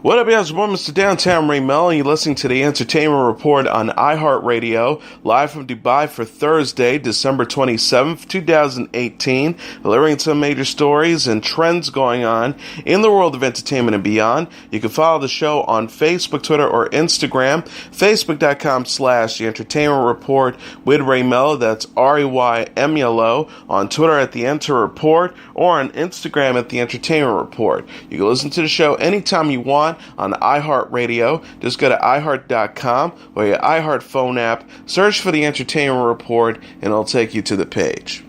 What up, guys? Welcome to Downtown Melo, and you're listening to the Entertainment Report on iHeartRadio, live from Dubai for Thursday, December 27th, 2018, delivering some major stories and trends going on in the world of entertainment and beyond. You can follow the show on Facebook, Twitter, or Instagram, facebook.com/The Entertainment Report with Ray Melo, that's RAYMELO, on Twitter at The Enter Report, or on Instagram at The Entertainment Report. You can listen to the show anytime you want on iHeartRadio. Just go to iHeart.com or your iHeart phone app, search for The Entertainment Report, and it'll take you to the page.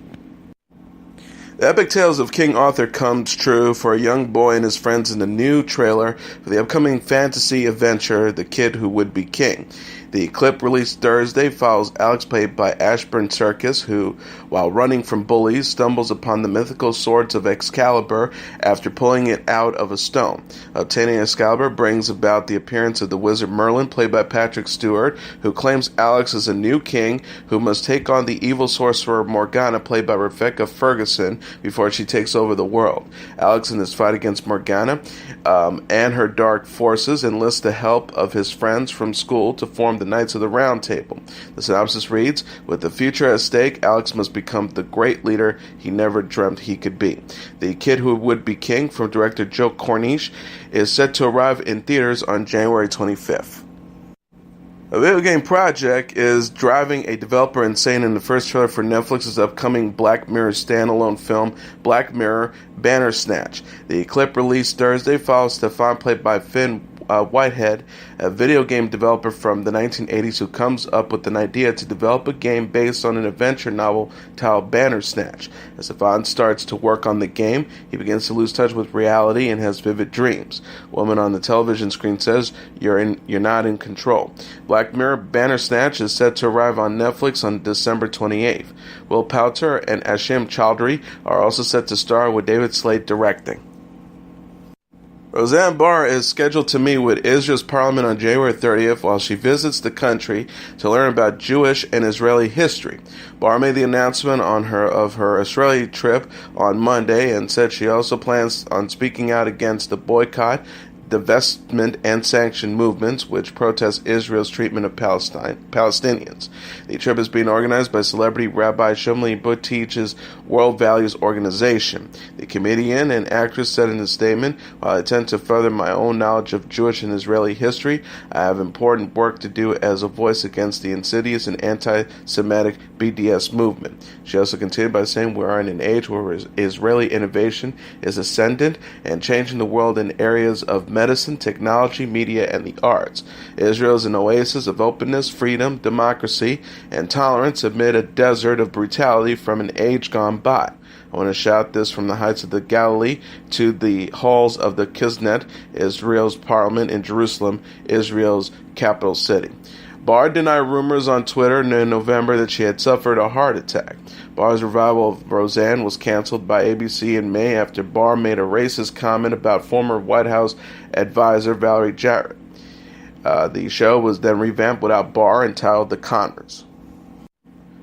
The epic tales of King Arthur comes true for a young boy and his friends in the new trailer for the upcoming fantasy adventure, The Kid Who Would Be King. The clip released Thursday follows Alex, played by Ashburn Circus, who, while running from bullies, stumbles upon the mythical swords of Excalibur after pulling it out of a stone. Obtaining Excalibur brings about the appearance of the wizard Merlin, played by Patrick Stewart, who claims Alex is a new king who must take on the evil sorcerer Morgana, played by Rebecca Ferguson, before she takes over the world. Alex, in his fight against Morgana and her dark forces, enlists the help of his friends from school to form the Knights of the Round Table. The synopsis reads, with the future at stake, Alex must become the great leader he never dreamt he could be. The Kid Who Would Be King, from director Joe Cornish, is set to arrive in theaters on January 25th. A video game project is driving a developer insane in the first trailer for Netflix's upcoming Black Mirror standalone film, Black Mirror Bandersnatch. The clip released Thursday follows Stefan, played by Finn Whitehead, a video game developer from the 1980s who comes up with an idea to develop a game based on an adventure novel titled Bandersnatch. As Stefan starts to work on the game, he begins to lose touch with reality and has vivid dreams. A woman on the television screen says, You're not in control." Black Mirror Bandersnatch is set to arrive on Netflix on December 28th. Will Poulter and Ashim Chowdhury are also set to star, with David Slade directing. Roseanne Barr is scheduled to meet with Israel's parliament on January 30th while she visits the country to learn about Jewish and Israeli history. Barr made the announcement of her Israeli trip on Monday and said she also plans on speaking out against the boycott, divestment, and sanction movements which protest Israel's treatment of Palestinians. The trip is being organized by celebrity Rabbi Shmuley Boteach's World Values Organization. The comedian and actress said in a statement, "While I tend to further my own knowledge of Jewish and Israeli history, I have important work to do as a voice against the insidious and anti-Semitic BDS movement." She also continued by saying, "We are in an age where Israeli innovation is ascendant and changing the world in areas of medicine, technology, media, and the arts. Israel is an oasis of openness, freedom, democracy, and tolerance amid a desert of brutality from an age gone by. I want to shout this from the heights of the Galilee to the halls of the Knesset, Israel's parliament in Jerusalem, Israel's capital city." Barr denied rumors on Twitter in November that she had suffered a heart attack. Barr's revival of Roseanne was canceled by ABC in May after Barr made a racist comment about former White House advisor Valerie Jarrett. The show was then revamped without Barr, entitled The Connors.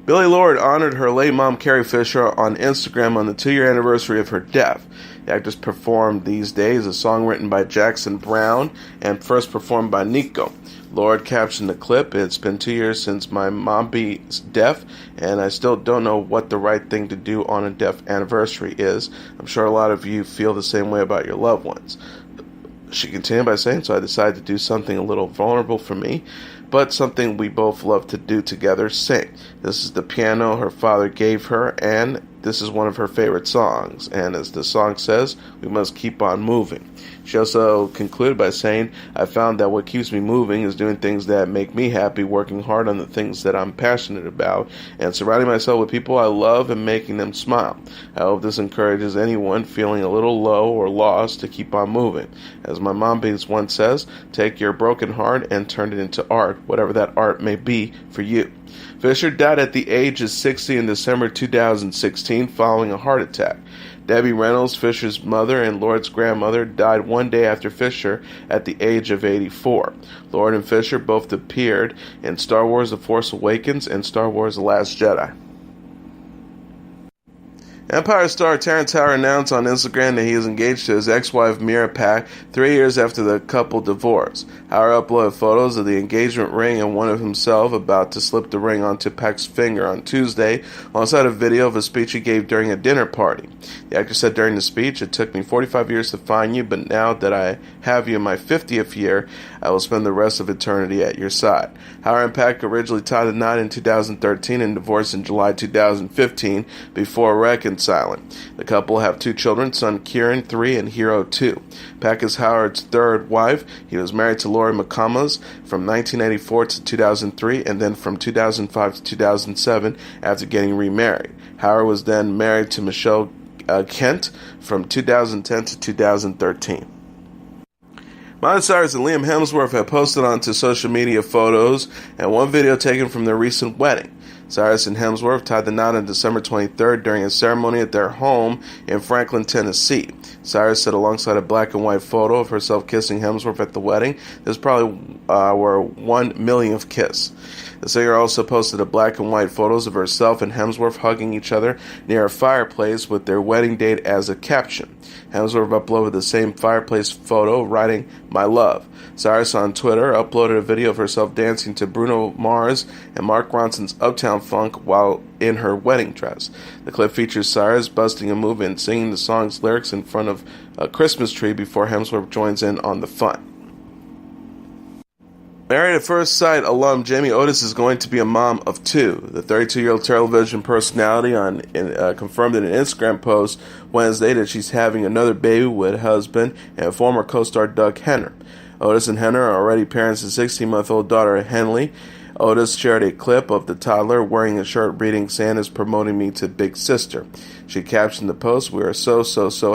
Billie Lourd honored her late mom Carrie Fisher on Instagram on the 2-year anniversary of her death. The actress performed these days a song written by Jackson Browne and first performed by Nico. Lourd captioned the clip, "It's been 2 years since my mom's death, and I still don't know what the right thing to do on a death anniversary is. I'm sure a lot of you feel the same way about your loved ones." She continued by saying, "So I decided to do something a little vulnerable for me, but something we both love to do together, sing. This is the piano her father gave her, and this is one of her favorite songs. And as the song says, we must keep on moving." She also concluded by saying, "I found that what keeps me moving is doing things that make me happy, working hard on the things that I'm passionate about, and surrounding myself with people I love and making them smile. I hope this encourages anyone feeling a little low or lost to keep on moving. As my mom once says, take your broken heart and turn it into art, whatever that art may be for you." Fisher died at the age of 60 in December 2016 following a heart attack. Debbie Reynolds, Fisher's mother and Lourd's grandmother, died one day after Fisher at the age of 84. Lourd and Fisher both appeared in Star Wars The Force Awakens and Star Wars The Last Jedi. Empire star Terrence Howard announced on Instagram that he is engaged to his ex-wife Mira Pak 3 years after the couple divorced. Howard uploaded photos of the engagement ring and one of himself about to slip the ring onto Pak's finger on Tuesday, alongside a video of a speech he gave during a dinner party. The actor said during the speech, "It took me 45 years to find you, but now that I have you in my 50th year, I will spend the rest of eternity at your side." Howard and Pak originally tied a knot in 2013 and divorced in July 2015 before reconciling. The couple have 2 children, son Kieran, 3, and Hero, 2. Pak is Howard's 3rd wife. He was married to Lori McComas from 1984 to 2003, and then from 2005 to 2007 after getting remarried. Howard was then married to Michelle Kent from 2010 to 2013. Miley Cyrus and Liam Hemsworth have posted onto social media photos and one video taken from their recent wedding. Cyrus and Hemsworth tied the knot on December 23rd during a ceremony at their home in Franklin, Tennessee. Cyrus said alongside a black and white photo of herself kissing Hemsworth at the wedding, "This probably our 1 millionth kiss." The singer also posted a black and white photos of herself and Hemsworth hugging each other near a fireplace with their wedding date as a caption. Hemsworth uploaded the same fireplace photo, writing, "My love." Cyrus on Twitter uploaded a video of herself dancing to Bruno Mars and Mark Ronson's Uptown Funk while in her wedding dress. The clip features Cyrus busting a move and singing the song's lyrics in front of a Christmas tree before Hemsworth joins in on the fun. Married at First Sight alum Jamie Otis is going to be a mom of 2. The 32-year-old television personality confirmed in an Instagram post Wednesday that she's having another baby with husband and former co-star Doug Henner. Otis and Henner are already parents to 16-month-old daughter Henley. Otis shared a clip of the toddler wearing a shirt reading, "Santa's promoting me to Big Sister." She captioned the post, "We are so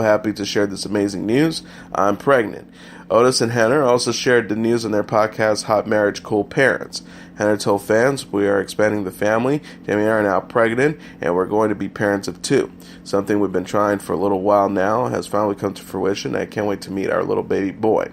happy to share this amazing news. I'm pregnant." Otis and Henner also shared the news on their podcast, Hot Marriage, Cool Parents. Henner told fans, "We are expanding the family. Jamie and I are now pregnant, and we're going to be parents of 2. Something we've been trying for a little while now has finally come to fruition. I can't wait to meet our little baby boy."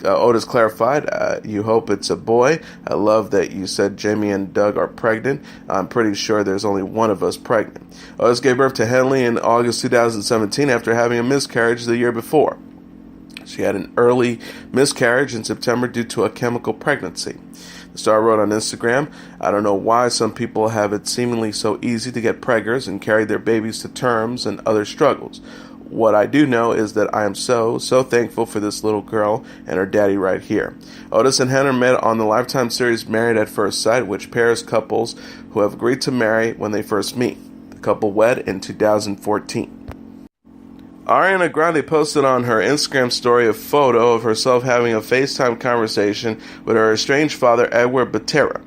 Otis clarified, "You hope it's a boy. I love that you said Jamie and Doug are pregnant. I'm pretty sure there's only one of us pregnant." Otis gave birth to Henley in August 2017 after having a miscarriage the year before. She had an early miscarriage in September due to a chemical pregnancy. The star wrote on Instagram, "I don't know why some people have it seemingly so easy to get preggers and carry their babies to terms and other struggles. What I do know is that I am so thankful for this little girl and her daddy right here." Otis and Henner met on the Lifetime series Married at First Sight, which pairs couples who have agreed to marry when they first meet. The couple wed in 2014. Ariana Grande posted on her Instagram story a photo of herself having a FaceTime conversation with her estranged father, Edward Butera.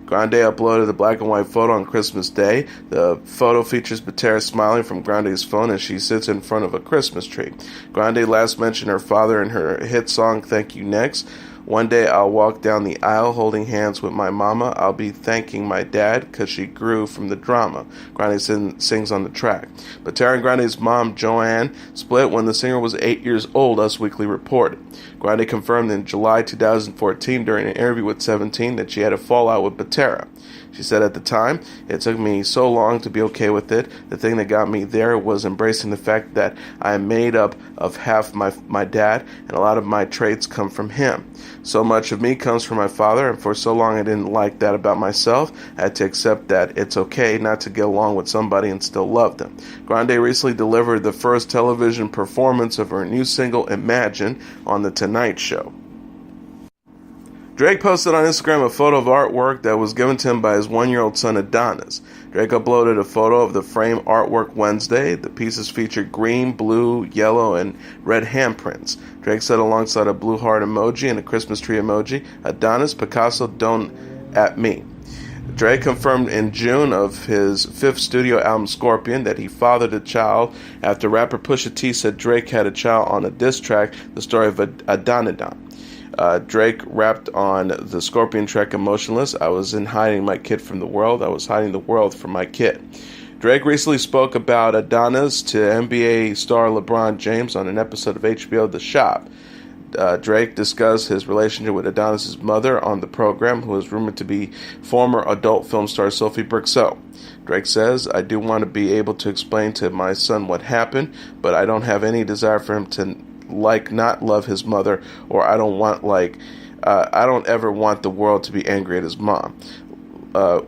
Grande uploaded the black and white photo on Christmas Day. The photo features Butera smiling from Grande's phone as she sits in front of a Christmas tree. Grande last mentioned her father in her hit song Thank You Next. "One day I'll walk down the aisle holding hands with my mama. I'll be thanking my dad because she grew from the drama," Grande sings on the track. Butera and Grande's mom, Joanne, split when the singer was 8 years old, Us Weekly reported. Grande confirmed in July 2014 during an interview with 17 that she had a fallout with Butera. She said, "At the time, it took me so long to be okay with it. The thing that got me there was embracing the fact that I am made up of half my dad, and a lot of my traits come from him. So much of me comes from my father, and for so long I didn't like that about myself. I had to accept that it's okay not to get along with somebody and still love them." Grande recently delivered the first television performance of her new single, Imagine, on The Tonight Show. Drake posted on Instagram a photo of artwork that was given to him by his 1-year-old son Adonis. Drake uploaded a photo of the frame artwork Wednesday. The pieces featured green, blue, yellow, and red handprints. Drake said alongside a blue heart emoji and a Christmas tree emoji, "Adonis, Picasso, don't at me." Drake confirmed in June of his 5th studio album Scorpion that he fathered a child after rapper Pusha T said Drake had a child on a diss track, The Story of Adonidon. Drake rapped on the Scorpion track Emotionless, "I was in hiding my kid from the world. I was hiding the world from my kid." Drake recently spoke about Adonis to NBA star LeBron James on an episode of HBO The Shop. Drake discussed his relationship with Adonis' mother on the program, who is rumored to be former adult film star Sophie Bruxelles. Drake says, "I do want to be able to explain to my son what happened, but I don't have any desire for him to not love his mother, or I don't ever want the world to be angry at his mom.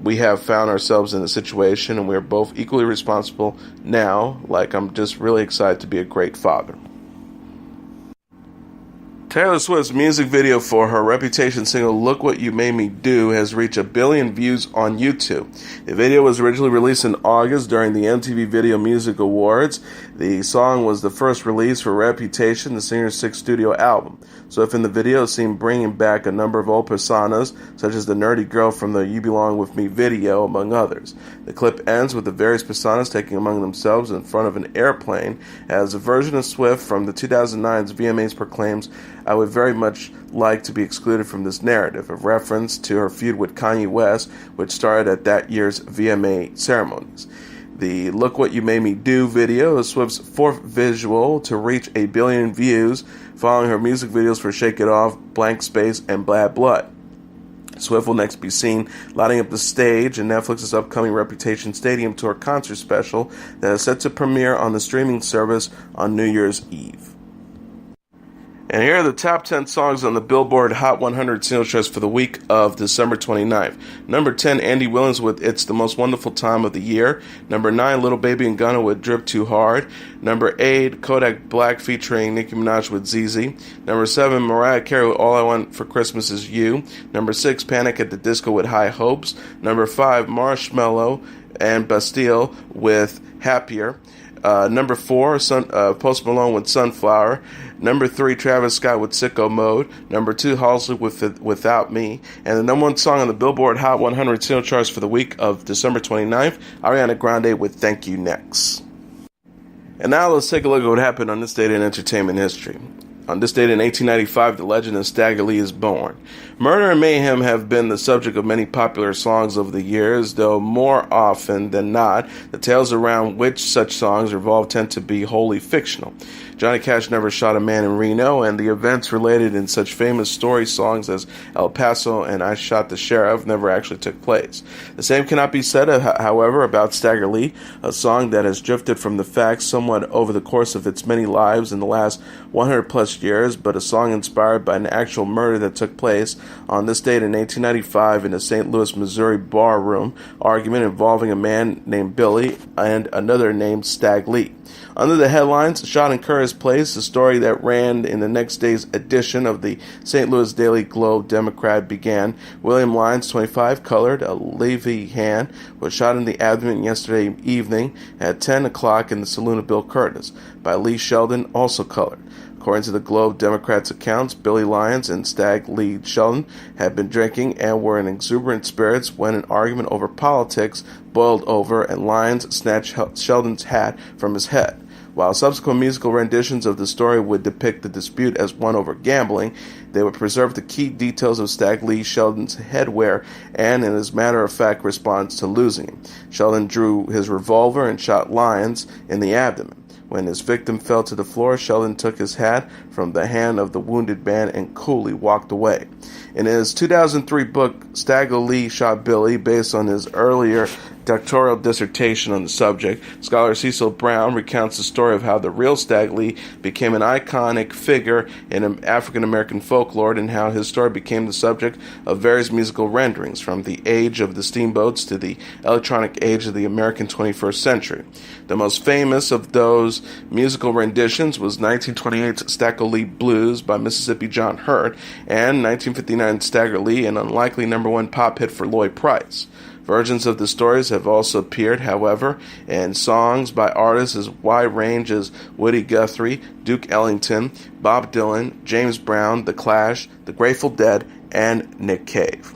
We have found ourselves in a situation, and we are both equally responsible now. I'm just really excited to be a great father." Taylor Swift's music video for her Reputation single "Look What You Made Me Do" has reached 1 billion views on YouTube. The video was originally released in August during the MTV Video Music Awards. The song was the first release for Reputation, the singer's 6th studio album. Swift in the video is seen bringing back a number of old personas, such as the nerdy girl from the You Belong With Me video, among others. The clip ends with the various personas taking among themselves in front of an airplane, as a version of Swift from the 2009's VMAs proclaims, "I would very much like to be excluded from this narrative," a reference to her feud with Kanye West, which started at that year's VMA ceremonies. The "Look What You Made Me Do" video is Swift's 4th visual to reach 1 billion views, following her music videos for "Shake It Off," "Blank Space," and "Bad Blood." Swift will next be seen lighting up the stage in Netflix's upcoming Reputation Stadium Tour concert special that is set to premiere on the streaming service on New Year's Eve. And here are the top 10 songs on the Billboard Hot 100 singles charts for the week of December 29th. Number 10, Andy Williams with "It's the Most Wonderful Time of the Year." Number 9, Lil Baby and Gunna with "Drip Too Hard." Number 8, Kodak Black featuring Nicki Minaj with "ZZ." Number 7, Mariah Carey with "All I Want for Christmas Is You." Number 6, Panic at the Disco with "High Hopes." Number 5, Marshmello and Bastille with "Happier." Number 4, Post Malone with "Sunflower." Number 3, Travis Scott with "Sicko Mode." Number 2, Halsey with "Without Me." And the number 1 song on the Billboard Hot 100 single charts for the week of December 29th, Ariana Grande with "Thank You Next." And now let's take a look at what happened on this date in entertainment history. On this date in 1895, the legend of Stagger Lee is born. Murder and mayhem have been the subject of many popular songs over the years, though more often than not, the tales around which such songs revolve tend to be wholly fictional. Johnny Cash never shot a man in Reno, and the events related in such famous story songs as El Paso and I Shot the Sheriff never actually took place. The same cannot be said, however, about Stagger Lee, a song that has drifted from the facts somewhat over the course of its many lives in the last 100 plus years, but a song inspired by an actual murder that took place on this date in 1895 in a St. Louis, Missouri barroom argument involving a man named Billy and another named Stag Lee. Under the headlines, "Shot in Curtis Place," a story that ran in the next day's edition of the St. Louis Daily Globe Democrat began, William Lyons, 25, colored, a Levy hand, was shot in the abdomen yesterday evening at 10 o'clock in the saloon of Bill Curtis, by Lee Sheldon, also colored. According to the Globe Democrats' accounts, Billy Lyons and Stag Lee Sheldon had been drinking and were in exuberant spirits when an argument over politics boiled over and Lyons snatched Sheldon's hat from his head. While subsequent musical renditions of the story would depict the dispute as one over gambling, they would preserve the key details of Stag Lee Sheldon's headwear and, in his matter-of-fact response to losing him. Sheldon drew his revolver and shot Lyons in the abdomen. When his victim fell to the floor, Sheldon took his hat from the hand of the wounded man and coolly walked away. In his 2003 book, Stagger Lee Shot Billy, based on his earlier doctoral dissertation on the subject, scholar Cecil Brown recounts the story of how the real Stag Lee became an iconic figure in African-American folklore and how his story became the subject of various musical renderings, from the age of the steamboats to the electronic age of the American 21st century. The most famous of those musical renditions was 1928's Stagger Lee Blues by Mississippi John Hurt and 1959's Stagger Lee, an unlikely #1 pop hit for Lloyd Price. Versions of the stories have also appeared, however, in songs by artists as wide range as Woody Guthrie, Duke Ellington, Bob Dylan, James Brown, The Clash, The Grateful Dead, and Nick Cave.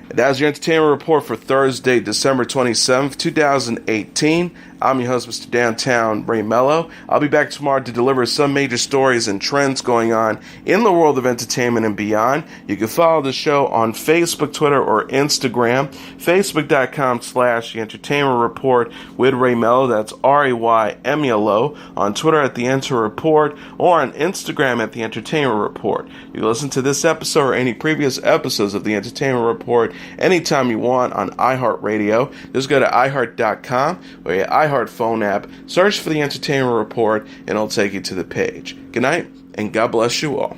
That was your entertainment report for Thursday, December 27th, 2018. I'm your host, Mr. Downtown Ray Melo. I'll be back tomorrow to deliver some major stories and trends going on in the world of entertainment and beyond. You can follow the show on Facebook, Twitter, or Instagram. Facebook.com/The Entertainment Report with Ray Melo. That's RAYMELO. On Twitter at The Enter Report, or on Instagram at The Entertainment Report. You can listen to this episode or any previous episodes of The Entertainment Report anytime you want on iHeartRadio. Just go to iHeart.com or your iHeart phone app, search for The Entertainment Report, and it'll take you to the page. Good night, and God bless you all.